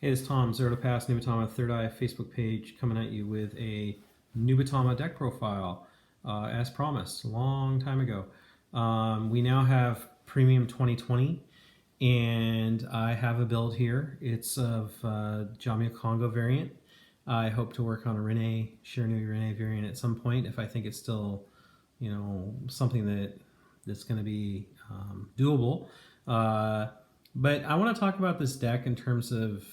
Hey, it's Tom, Zero to Pass Nubatama, Third Eye Facebook page, coming at you with a Nubatama deck profile, as promised, a long time ago. We now have Premium 2020, and I have a build here. It's of Jamyocongo variant. I hope to work on a Shiranui Rene variant at some point if I think it's still, something that's going to be doable. But I want to talk about this deck in terms of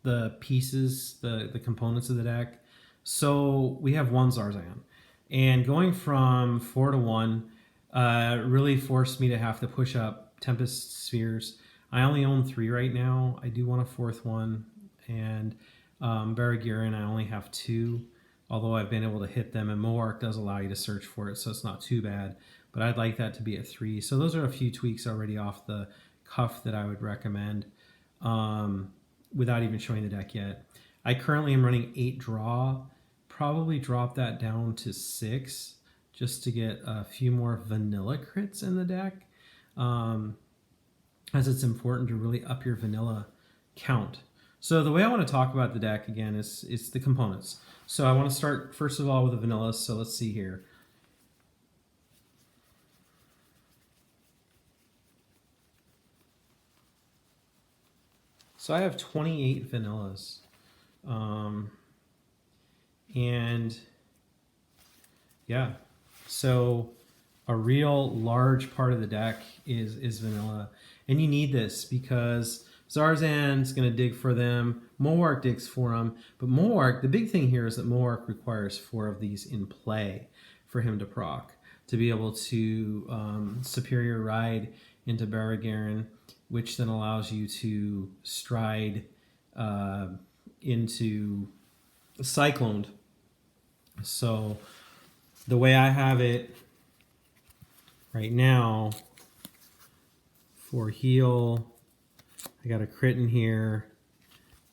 the pieces, the components of the deck. So we have one Zarzan, and going from 4 to 1 really forced me to have to push up Tempest Spheres. I only own 3 right now. I do want a 4th one, and Barragiran I only have 2, although I've been able to hit them, and Moark does allow you to search for it, so it's not too bad, but I'd like that to be at 3. So those are a few tweaks already off the cuff that I would recommend. Without even showing the deck yet. I currently am running 8 draw, probably drop that down to 6 just to get a few more vanilla crits in the deck, as it's important to really up your vanilla count. So the way I want to talk about the deck again is the components. So I want to start first of all with the vanillas, so let's see here. So I have 28 vanillas, and yeah, so a real large part of the deck is vanilla, and you need this because Zarzan's going to dig for them, Moark digs for them, but Moark, the big thing here is that Moark requires 4 of these in play for him to proc, to be able to superior ride into Barragiran, which then allows you to stride into Cycloned. So the way I have it right now for heal, I got a crit in here,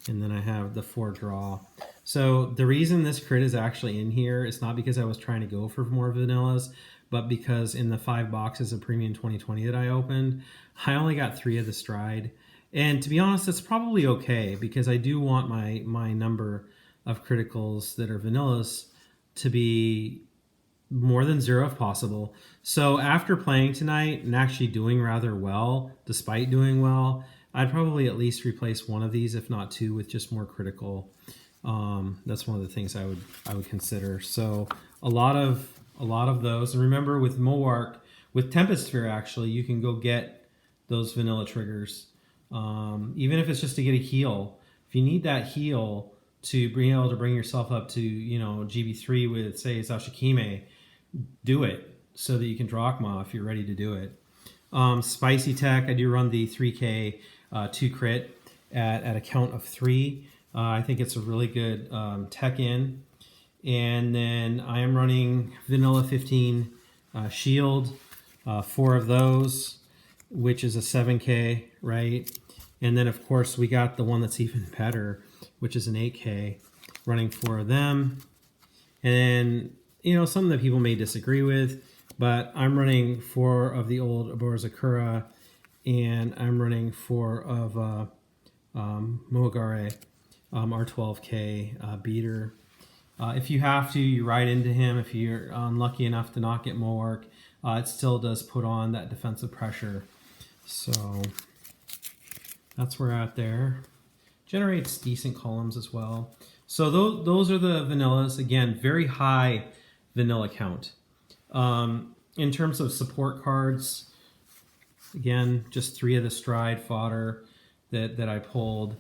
and then I have the 4 draw. So the reason this crit is actually in here is not because I was trying to go for more vanillas, but because in the 5 boxes of Premium 2020 that I opened, I only got 3 of the stride. And to be honest, that's probably okay, because I do want my number of criticals that are vanillas to be more than 0 if possible. So after playing tonight and actually doing rather well, despite doing well, I'd probably at least replace 1 of these, if not 2, with just more critical. That's one of the things I would consider. So a lot of those. And remember, with Moark, with Tempest Sphere, actually, you can go get those vanilla triggers, even if it's just to get a heal. If you need that heal to be able to bring yourself up to GB3 with, say, Sashikime, do it so that you can Drachma if you're ready to do it. Spicy Tech, I do run the 3K 2 crit at a count of 3. I think it's a really good tech in. And then I am running Vanilla 15 Shield, 4 of those, which is a 7K, right? And then, of course, we got the one that's even better, which is an 8K, running 4 of them. And then, some that people may disagree with, but I'm running 4 of the old Aborazakura, and I'm running 4 of Moagare, our 12K beater. If you have to, you ride into him. If you're unlucky enough to not get Moark, it still does put on that defensive pressure. So that's where we're at there. Generates decent columns as well. So those are the vanillas. Again, very high vanilla count. In terms of support cards, again, just 3 of the stride fodder that I pulled,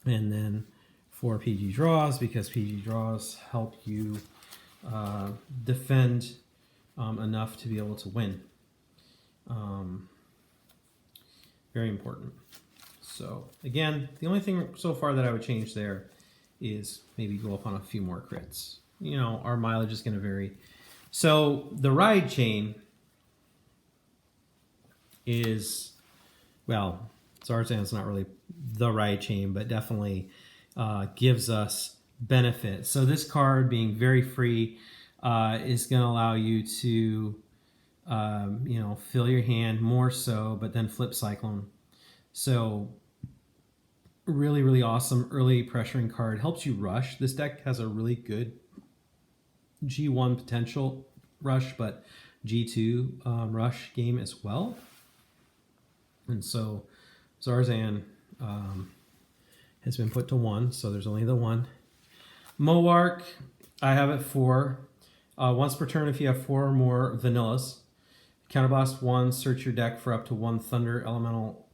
and then 4 PG draws, because PG draws help you defend enough to be able to win. Very important. So again, the only thing so far that I would change there is maybe go up on a few more crits. Our mileage is going to vary. So the ride chain is, well, Zarzan's not really the ride chain, but definitely gives us benefit. So this card, being very free, is going to allow you to fill your hand more so, but then flip Cyclone. So really, really awesome early pressuring card. Helps you rush. This deck has a really good G1 potential rush, but G2 rush game as well. And so Zarzan has been put to 1, so there's only the 1. Moark, I have it 4. Once per turn, if you have 4 or more vanillas, counterblast 1, search your deck for up to 1 Thunder Elemental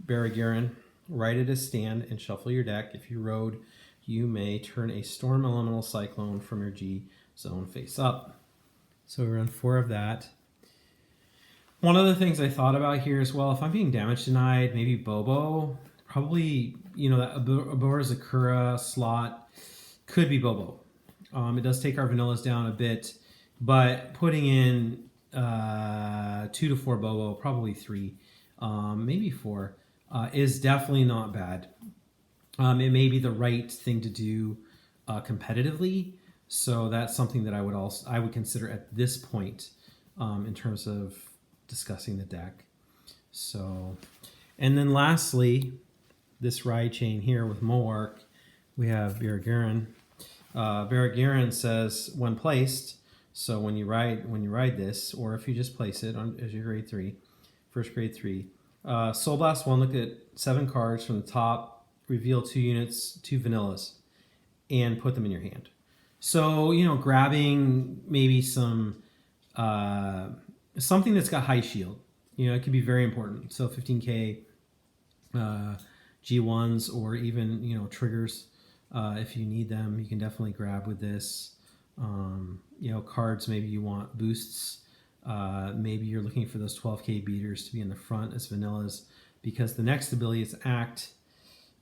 Baragaran, write it as stand, and shuffle your deck. If you road, you may turn a Storm Elemental Cyclone from your G zone face up. So we run 4 of that. One of the things I thought about here as well, if I'm being damage denied, maybe Bobo, probably, that Abora Zakura slot could be Bobo. It does take our vanillas down a bit, but putting in 2 to 4 Bobo, probably 3, maybe 4, is definitely not bad. It may be the right thing to do competitively, so that's something that I would consider at this point in terms of discussing the deck. So, and then lastly, this ride chain here with Moark, we have Baragaran. Baragaran says when placed, so when you ride this, or if you just place it as your grade 3, first grade 3, Soul Blast 1, look at 7 cards from the top, reveal 2 units, 2 vanillas, and put them in your hand. So, grabbing maybe some something that's got high shield, it could be very important. So 15k G1s, or even triggers, if you need them, you can definitely grab with this. Cards, maybe you want boosts, maybe you're looking for those 12k beaters to be in the front as vanillas, because the next ability is act.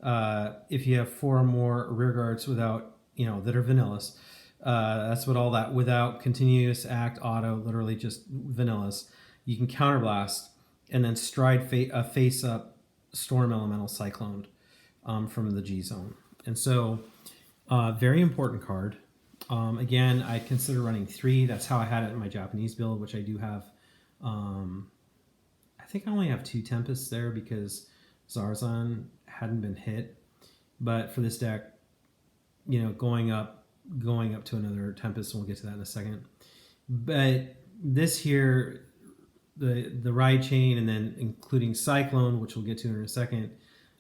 If you have 4 or more rear guards without that are vanillas, that's what all that without continuous act auto, literally just vanillas, you can counterblast and then stride face up Storm Elemental Cyclone from the G zone. And so very important card. Again, I consider running 3. That's how I had it in my Japanese build, which I do have. I think I only have 2 Tempests there because Zarzan hadn't been hit. But for this deck, going up to another Tempest, and we'll get to that in a second. But this here, the ride chain, and then including Cyclone, which we'll get to in a second,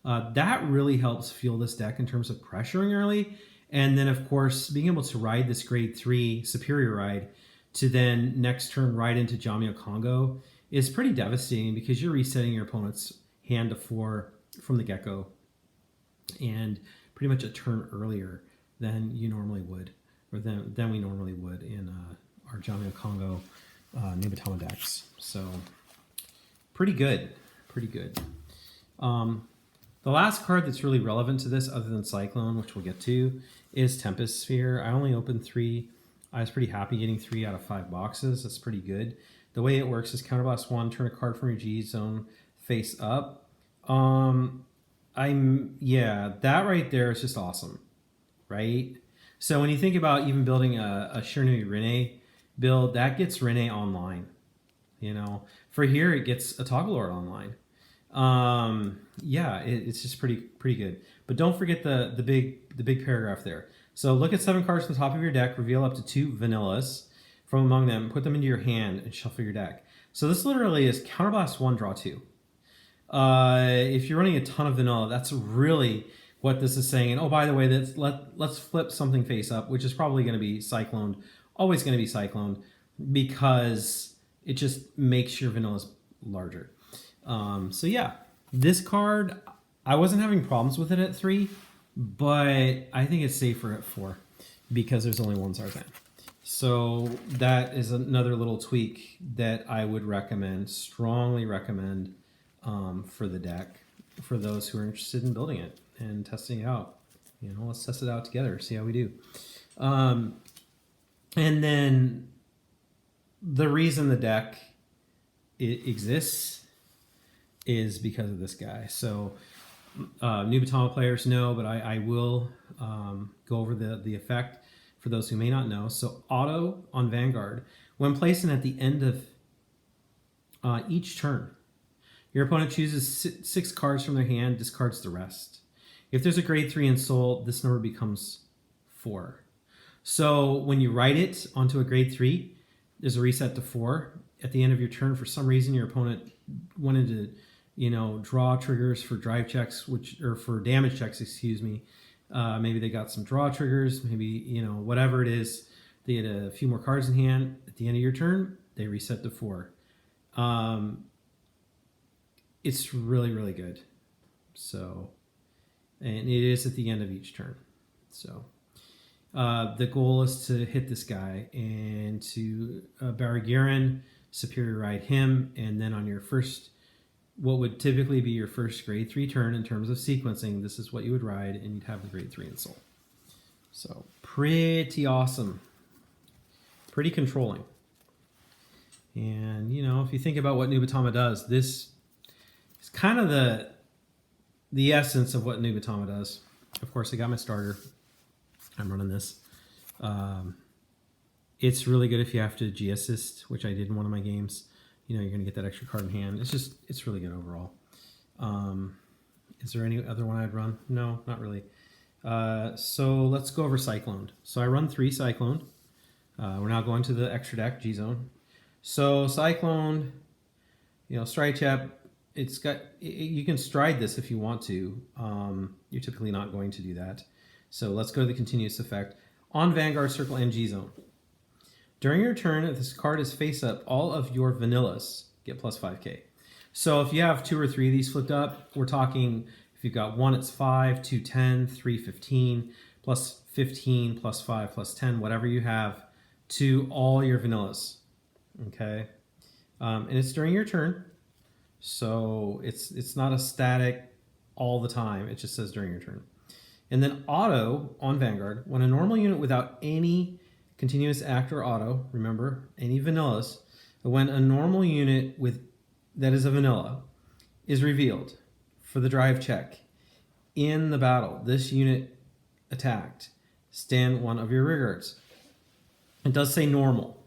that really helps fuel this deck in terms of pressuring early. And then, of course, being able to ride this grade 3 superior ride to then next turn ride into Jamyocongo is pretty devastating, because you're resetting your opponent's hand to 4 from the get-go, and pretty much a turn earlier than you normally would, or than we normally would in our Jamyocongo Nubatama decks. So pretty good. The last card that's really relevant to this, other than Cyclone, which we'll get to, is Tempest Sphere. I only opened 3. I was pretty happy getting 3 out of 5 boxes. That's pretty good. The way it works is counterblast 1, turn a card from your G zone face up. That right there is just awesome, right? So when you think about even building a Shirnui Rene build, that gets Rene online. For here it gets a Toggle Lord online. It's just pretty good. But don't forget the big paragraph there. So look at 7 cards from the top of your deck, reveal up to 2 vanillas from among them, put them into your hand, and shuffle your deck. So this literally is counterblast 1, draw 2. If you're running a ton of vanilla, that's really what this is saying. And oh, by the way, let's flip something face up, which is probably going to be Cycloned, always going to be Cycloned, because it just makes your vanillas larger. This card, I wasn't having problems with it at 3, but I think it's safer at 4 because there's only one Zarzan. So that is another little tweak that I would strongly recommend for the deck, for those who are interested in building it and testing it out. Let's test it out together, see how we do. And then the reason the deck exists is because of this guy. So Nubatama players know, but I will go over the effect for those who may not know. So auto on Vanguard, when placing at the end of each turn, your opponent chooses 6 cards from their hand, discards the rest. If there's a grade 3 in Soul, this number becomes 4. So when you write it onto a grade 3, there's a reset to 4. At the end of your turn, for some reason, your opponent wanted to, draw triggers for drive checks, or for damage checks, excuse me. Maybe they got some draw triggers, maybe, whatever it is. They had a few more cards in hand. At the end of your turn, they reset to 4. It's really, really good. So, and it is at the end of each turn. So, the goal is to hit this guy and to Baragaran, superior ride him, and then on your first, what would typically be your first grade 3 turn in terms of sequencing, this is what you would ride, and you'd have the grade 3 in Soul. So, pretty awesome. Pretty controlling. And, if you think about what Nubatama does, this is kind of the essence of what Nubatama does. Of course, I got my starter. I'm running this. It's really good if you have to G-assist, which I did in one of my games. You're going to get that extra card in hand. It's really good overall. Is there any other one I'd run? No, not really. So let's go over Cyclone. So I run 3 Cyclone. We're now going to the extra deck, G-Zone. So Cyclone, Stride Chap, you can stride this if you want to. You're typically not going to do that. So let's go to the continuous effect. On Vanguard, Circle, and G-Zone. During your turn, if this card is face up, all of your vanillas get plus 5k. So if you have 2 or 3 of these flipped up, we're talking, if you've got 1, it's 5, 2, 10, 3, 15, plus 15, plus 5, plus 10, whatever you have, to all your vanillas. Okay? And it's during your turn. So it's not a static all the time. It just says during your turn. And then auto on Vanguard, when a normal unit without any continuous act or auto, remember, any vanillas, when a normal unit that is a vanilla is revealed for the drive check in the battle, this unit attacked, stand 1 of your rear guards. It does say normal.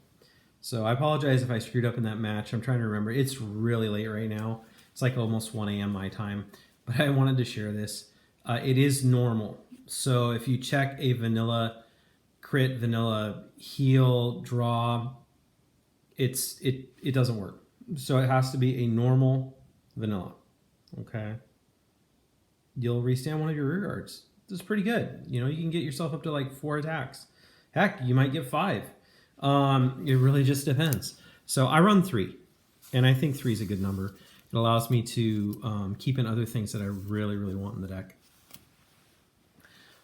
So I apologize if I screwed up in that match. I'm trying to remember. It's really late right now. It's like almost 1 a.m. my time. But I wanted to share this. It is normal. So if you check a vanilla crit, vanilla heal, draw, it doesn't work. So it has to be a normal vanilla. Okay. You'll restand 1 of your rear guards. This is pretty good. You can get yourself up to like 4 attacks. Heck, you might get 5. It really just depends. So I run 3, and I think 3 is a good number. It allows me to keep in other things that I really, really want in the deck.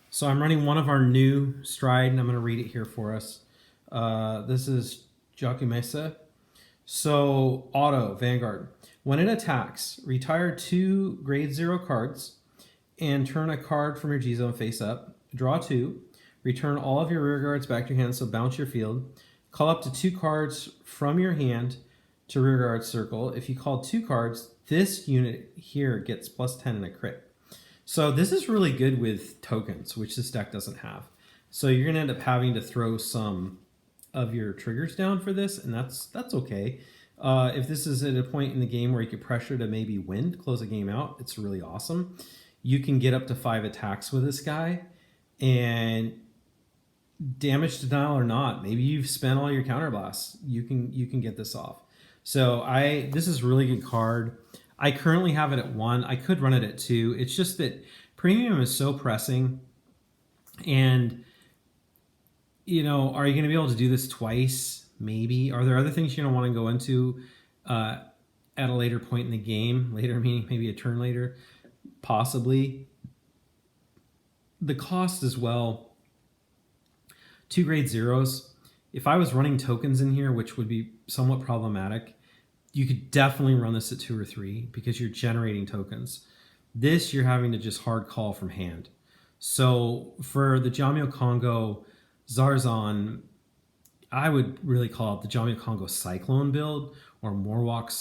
So I'm running one of our new stride, and I'm going to read it here for us. This is Jamyocongo. So auto, Vanguard. When it attacks, retire 2 grade 0 cards and turn a card from your G-Zone face up. Draw 2. Return all of your rear guards back to your hand, so bounce your field. Call up to 2 cards from your hand to rear guard circle. If you call 2 cards, this unit here gets plus 10 in a crit. So this is really good with tokens, which this deck doesn't have. So you're going to end up having to throw some of your triggers down for this, and that's okay. If this is at a point in the game where you get pressure to maybe win, close a game out, it's really awesome. You can get up to 5 attacks with this guy, and damage denial or not, maybe you've spent all your counterblasts, you can get this off. So this is a really good card. I currently have it at 1. I could run it at 2. It's just that premium is so pressing, and are you going to be able to do this twice? Maybe. Are there other things you're going to want to go into at a later point in the game? Later meaning maybe a turn later, possibly. The cost as well. 2 grade 0s. If I was running tokens in here, which would be somewhat problematic, you could definitely run this at 2 or 3 because you're generating tokens. This you're having to just hard call from hand. So for the Jamyocongo Zarzan, I would really call it the Jamyocongo Cyclone build, or Mowark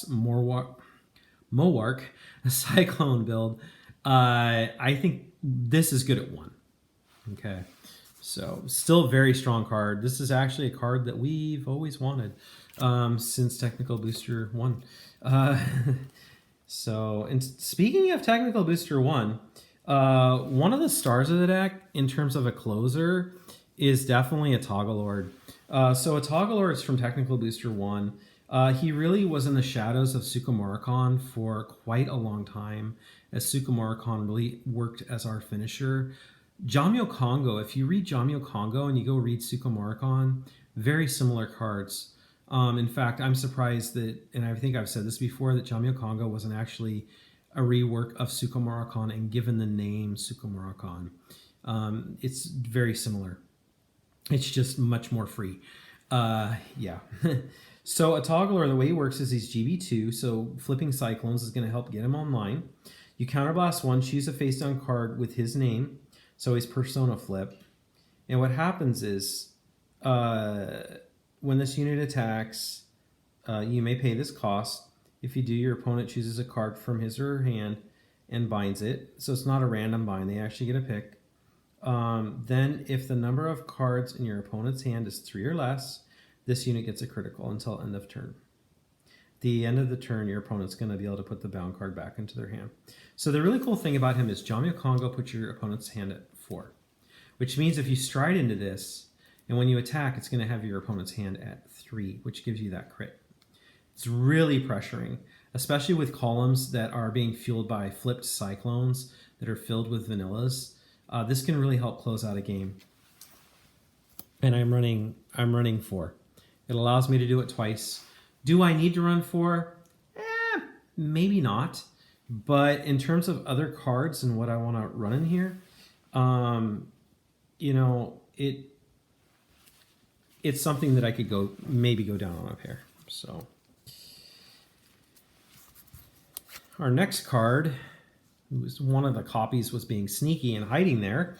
Cyclone build. I think this is good at 1. Okay. So still a very strong card. This is actually a card that we've always wanted since Technical Booster 1. So, and speaking of Technical Booster 1, One of the stars of the deck, in terms of a closer, is definitely a Toggle Lord. So a Toggle Lord is from Technical Booster 1. He really was in the shadows of Sukumoricon for quite a long time, as Sukumoricon really worked as our finisher. Jamyocongo, if you read Jamyocongo and you go read Sukumoricon, very similar cards. In fact, I'm surprised that, and I think I've said this before, that Jamyocongo wasn't actually a rework of Sukumoricon and given the name Sukumoricon. It's very similar. It's just much more free. Yeah. So a toggler, the way he works is he's GB2, so flipping Cyclones is going to help get him online. You counterblast one, choose a face down card with his name, so he's Persona Flip. And what happens is, when this unit attacks, you may pay this cost. If you do, your opponent chooses a card from his or her hand and binds it. So it's not a random bind, they actually get a pick. Then if the number of cards in your opponent's hand is 3 or less, this unit gets a critical until end of turn. The end of the turn, your opponent's going to be able to put the bound card back into their hand. So the really cool thing about him is Jamyocongo puts your opponent's hand at 4, which means if you stride into this, and when you attack, it's going to have your opponent's hand at 3, which gives you that crit. It's really pressuring, especially with columns that are being fueled by flipped Cyclones that are filled with vanillas. This can really help close out a game. And I'm running 4. It allows me to do it twice. Do I need to run 4? Maybe not. But in terms of other cards and what I want to run in here, you know, it's something that I could maybe go down on up here. So our next card, one of the copies was being sneaky and hiding there,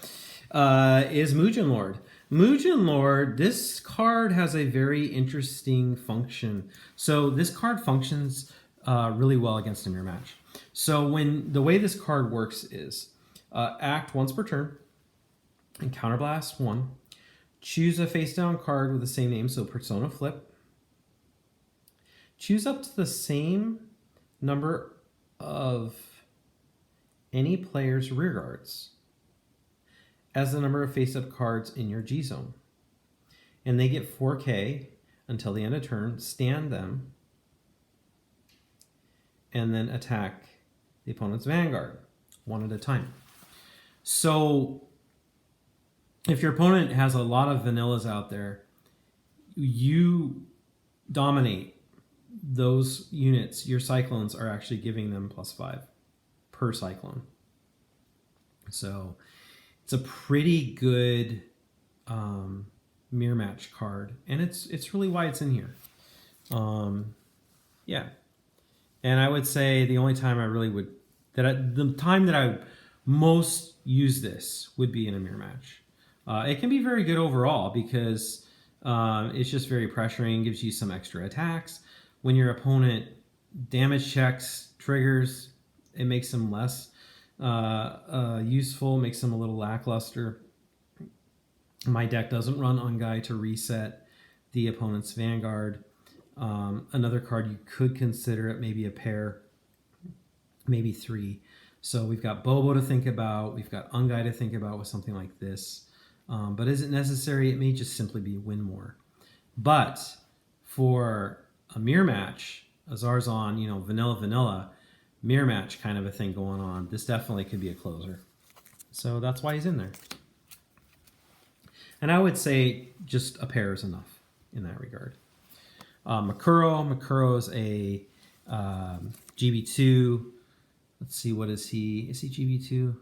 is Mugen Lord. Mugen Lord, this card has a very interesting function. So this card functions really well against a mirror match. So the way this card works is act once per turn and counterblast 1. Choose a face down card with the same name, so Persona Flip. Choose up to the same number of any player's rear guards as the number of face-up cards in your G-zone. And they get 4K until the end of turn, stand them, and then attack the opponent's Vanguard, one at a time. So if your opponent has a lot of vanillas out there, you dominate those units. Your Cyclones are actually giving them +5 per Cyclone. So it's a pretty good mirror match card, and it's really why it's in here. Yeah, and I would say the only time I really would the time that I most use this would be in a mirror match. It can be very good overall because it's just very pressuring, gives you some extra attacks. When your opponent damage checks, triggers, it makes them less useful, makes them a little lackluster. My deck doesn't run Ungai to reset the opponent's Vanguard. Another card you could consider it, maybe a pair, maybe 3. So we've got Bobo to think about, we've got Ungai to think about with something like this. But is it necessary? It may just simply be win more. But for a mirror match, a Zarzan, you know, vanilla, mirror match kind of a thing going on, this definitely could be a closer. So that's why he's in there. And I would say just a pair is enough in that regard. Makuro is a GB2. Let's see, what is he? Is he GB2?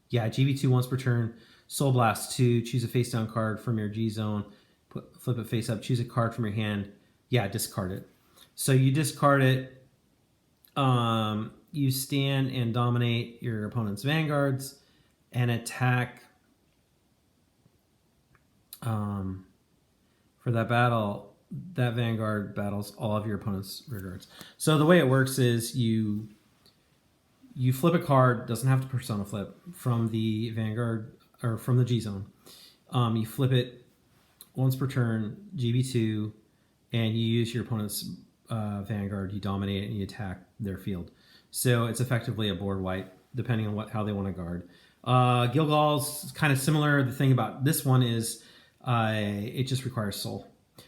Yeah, GB2 once per turn. Soul Blast 2. Choose a face down card from your G zone. Flip it face up. Choose a card from your hand. Yeah, discard it. So you discard it. You stand and dominate your opponent's Vanguards and attack. For that battle, that Vanguard battles all of your opponent's rear guards. So the way it works is you flip a card, doesn't have to Persona Flip, from the Vanguard or from the G zone. You flip it once per turn, GB2, and you use your opponent's Vanguard, you dominate it, and you attack their field. So it's effectively a board wipe. depending on how they want to guard. Gilgal's kind of similar. The thing about this one is it just requires soul.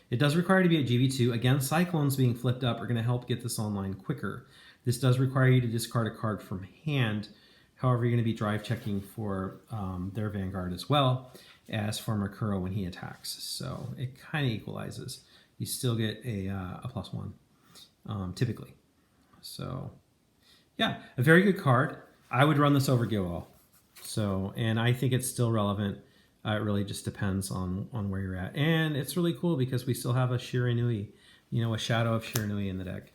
It does require to be at GB2. Again, Cyclones being flipped up are going to help get this online quicker. This does require you to discard a card from hand. However, you're going to be drive checking for their Vanguard as well as for Mercuro when he attacks. So it kind of equalizes. You still get a +1 typically. So yeah, a very good card. I would run this over Gilgal. So, and I think it's still relevant. It really just depends on where you're at. And it's really cool because we still have a Shiranui, a shadow of Shiranui in the deck.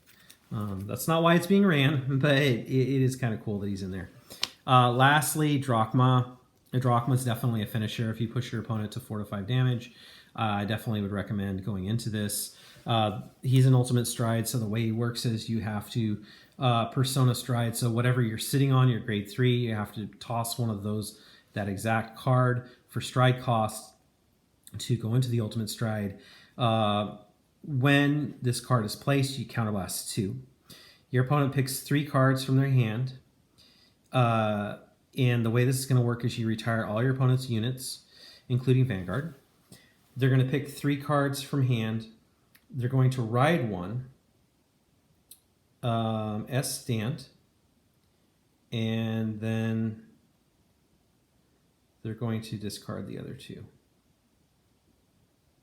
That's not why it's being ran, but it is kind of cool that he's in there. Lastly, Drachma. Drachma is definitely a finisher. If you push your opponent to 4 to 5 damage, I definitely would recommend going into this. He's an ultimate stride, so the way he works is you have to persona stride. So whatever you're sitting on, your grade 3, you have to toss one of those, that exact card for stride cost to go into the ultimate stride. When this card is placed, you counterblast 2. Your opponent picks 3 cards from their hand. And the way this is going to work is you retire all your opponent's units, including Vanguard. They're going to pick 3 cards from hand. They're going to ride 1, stand, and then they're going to discard the other 2.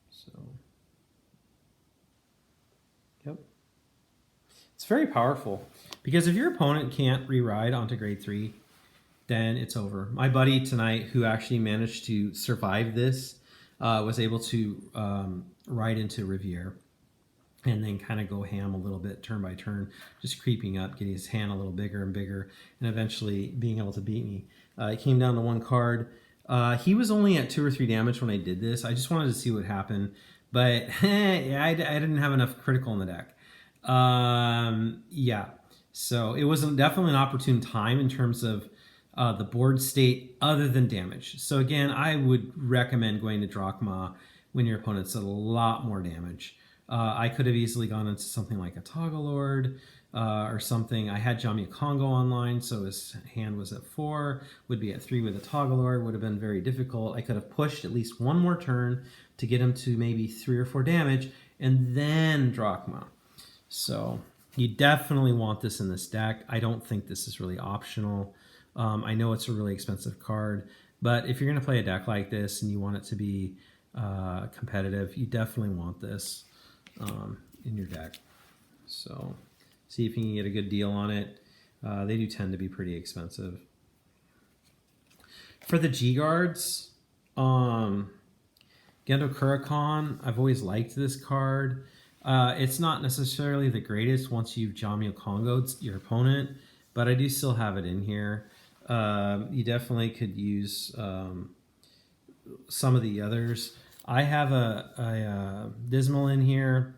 So, yep. It's very powerful because if your opponent can't re-ride onto grade 3, then it's over. My buddy tonight, who actually managed to survive this, was able to ride into Riviere and then kind of go ham a little bit turn by turn, just creeping up, getting his hand a little bigger and bigger, and eventually being able to beat me. It came down to 1 card. He was only at 2 or 3 damage when I did this. I just wanted to see what happened, but I didn't have enough critical in the deck. Yeah, so it was definitely an opportune time in terms of the board state other than damage. So again, I would recommend going to Drachma when your opponent's at a lot more damage. I could have easily gone into something like a Toggle Lord or something. I had Jamyocongo online, so his hand was at 4, would be at 3 with a Toggle Lord, would have been very difficult. I could have pushed at least 1 more turn to get him to maybe 3 or 4 damage, and then Drachma. So you definitely want this in this deck. I don't think this is really optional. I know it's a really expensive card, but if you're going to play a deck like this and you want it to be competitive, you definitely want this in your deck. So see if you can get a good deal on it. They do tend to be pretty expensive. For the G-Guards, Gendo Kurakon, I've always liked this card. It's not necessarily the greatest once you've Jamyocongo'd your opponent, but I do still have it in here. You definitely could use some of the others. I have a Dismal in here.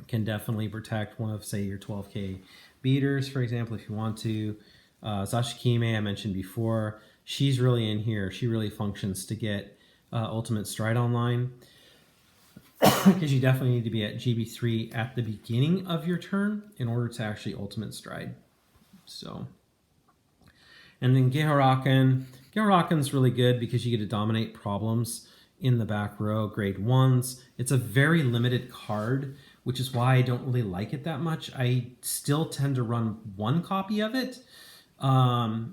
Can definitely protect one of, say, your 12k beaters, for example, if you want to. Zashikime, I mentioned before. She's really in here. She really functions to get Ultimate Stride online. Because you definitely need to be at GB3 at the beginning of your turn in order to actually Ultimate Stride. So, and then Geharaken. Geharaken's really good because you get to dominate problems in the back row, grade 1s. It's a very limited card, which is why I don't really like it that much. I still tend to run 1 copy of it. Abadutashi,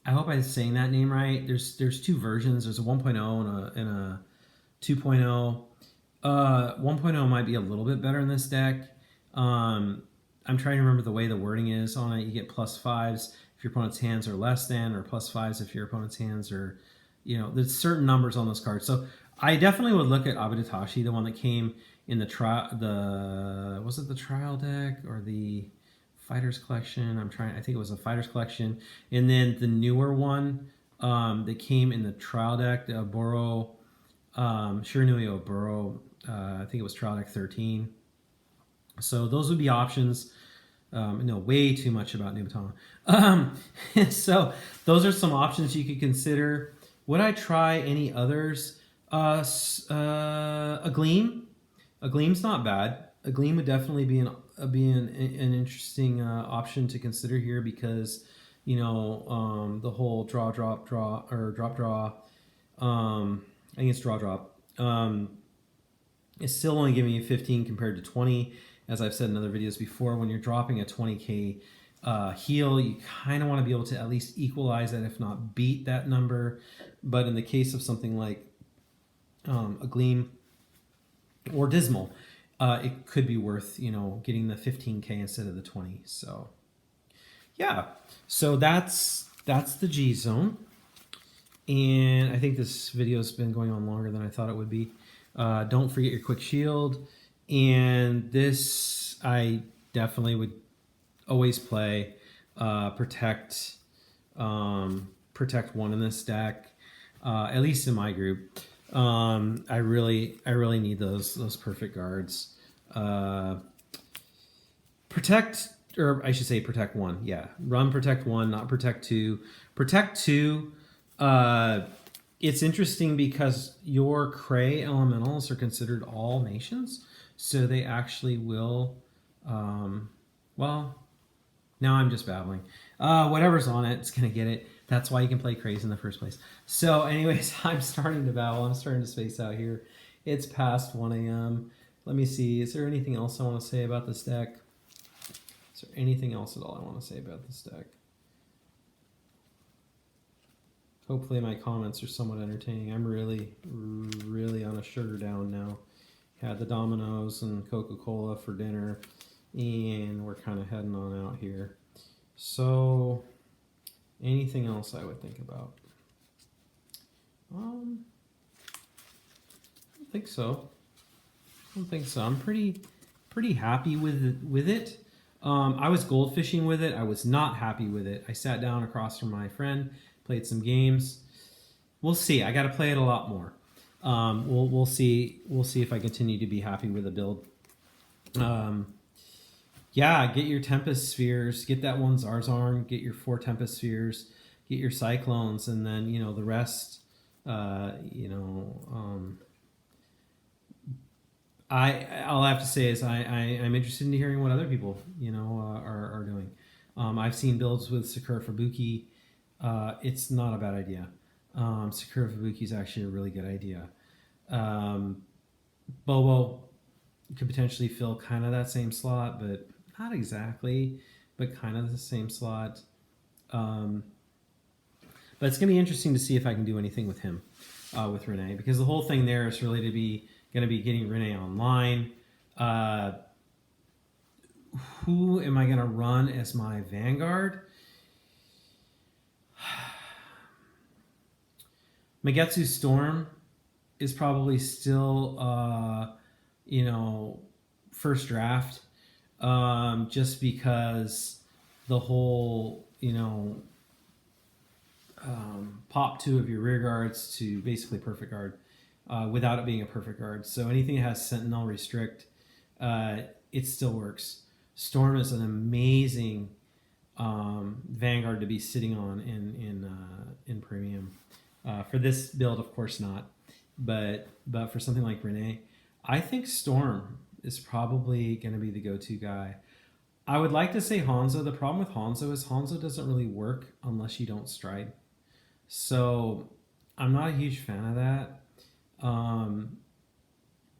I hope I'm saying that name right. There's 2 versions. There's a 1.0 and a 2.0. 1.0 might be a little bit better in this deck. I'm trying to remember the way the wording is on it. You get +5s if your opponent's hands are less than, or +5s if your opponent's hands are, there's certain numbers on those cards. So I definitely would look at Abadutashi, the one that came in was it the trial deck or the Fighters Collection? I think it was a Fighters Collection. And then the newer one that came in the trial deck, the Oboro, Shiranui Oboro, I think it was trial deck 13. So those would be options. Know way too much about Nubatama. So those are some options you could consider. Would I try any others? A Gleam. A Gleam's not bad. A Gleam would definitely be be an interesting option to consider here, because you know the whole draw drop draw or drop draw. I think it's draw drop. It's still only giving you 15 compared to 20, as I've said in other videos before. When you're dropping a 20k heal, you kind of want to be able to at least equalize that, if not beat that number. But in the case of something like a Gleam or Dismal, it could be worth, you know, getting the 15k instead of the 20. So yeah, so that's the G zone, and I think this video has been going on longer than I thought it would be. Don't forget your quick shield, and this I definitely would always play. Protect one in this deck, at least in my group. I really need those perfect guards. Protect, or I should say protect one. Yeah, run protect one, not protect two. Protect two. It's interesting because your Cray elementals are considered all nations, so they actually will. Well, now I'm just babbling. Whatever's on it, it's gonna get it. That's why you can play Crays in the first place. So anyways, I'm starting to babble. I'm starting to space out here. It's past 1 a.m. Let me see. Is there anything else I want to say about this deck? Is there anything else at all I want to say about this deck? Hopefully my comments are somewhat entertaining. I'm really on a sugar down now. Had the Domino's and Coca-Cola for dinner, and we're kind of heading on out here. So anything else I would think about? I don't think so. I'm pretty happy with it. I was goldfishing with it. I was not happy with it. I sat down across from my friend, played some games. We'll see. I got to play it a lot more. We'll see. We'll see if I continue to be happy with the build. Yeah, get your Tempest Spheres, get that one Zarzarn, get your 4 Tempest Spheres, get your Cyclones, and then, you know, the rest, I'll have to say is I'm interested in hearing what other people, you know, are doing. I've seen builds with Sakura Fubuki. It's not a bad idea. Sakura Fubuki is actually a really good idea. Bobo could potentially fill kind of that same slot, but not exactly, but kind of the same slot. But it's going to be interesting to see if I can do anything with him, with Renee, because the whole thing there is really going to be getting Renee online. Who am I going to run as my Vanguard? Magetsu Storm is probably still, first draft, just because the whole, pop 2 of your rear guards to basically perfect guard, without it being a perfect guard. So anything that has Sentinel Restrict, it still works. Storm is an amazing Vanguard to be sitting on in Premium. For this build, of course not, but for something like Renee, I think Storm is probably going to be the go-to guy. I would like to say Hanzo. The problem with Hanzo is Hanzo doesn't really work unless you don't stride. So I'm not a huge fan of that.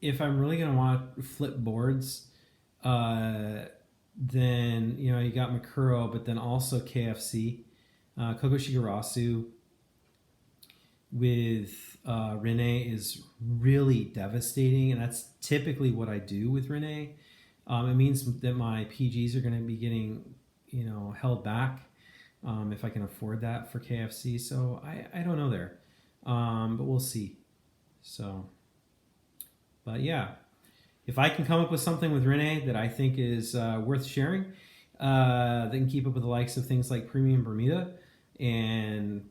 If I'm really going to want to flip boards, then, you got Makuro, but then also KFC. Koko Shigarasu with Renee is really devastating, and that's typically what I do with Renee. It means that my PGs are going to be getting, held back, if I can afford that for KFC. So I don't know there, but we'll see. So, but yeah, if I can come up with something with Renee that I think is worth sharing, that can keep up with the likes of things like Premium Bermuda and,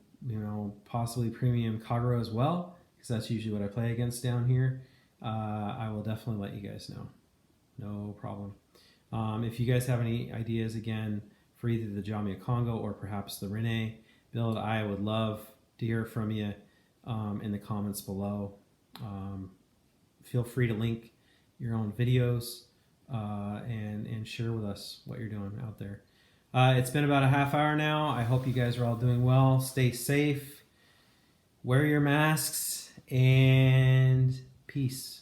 possibly Premium Kagura as well, because that's usually what I play against down here, I will definitely let you guys know. No problem. If you guys have any ideas, again, for either the Jamyocongo or perhaps the Renee build, I would love to hear from you in the comments below. Feel free to link your own videos and share with us what you're doing out there. It's been about a half hour now. I hope you guys are all doing well. Stay safe. Wear your masks and peace.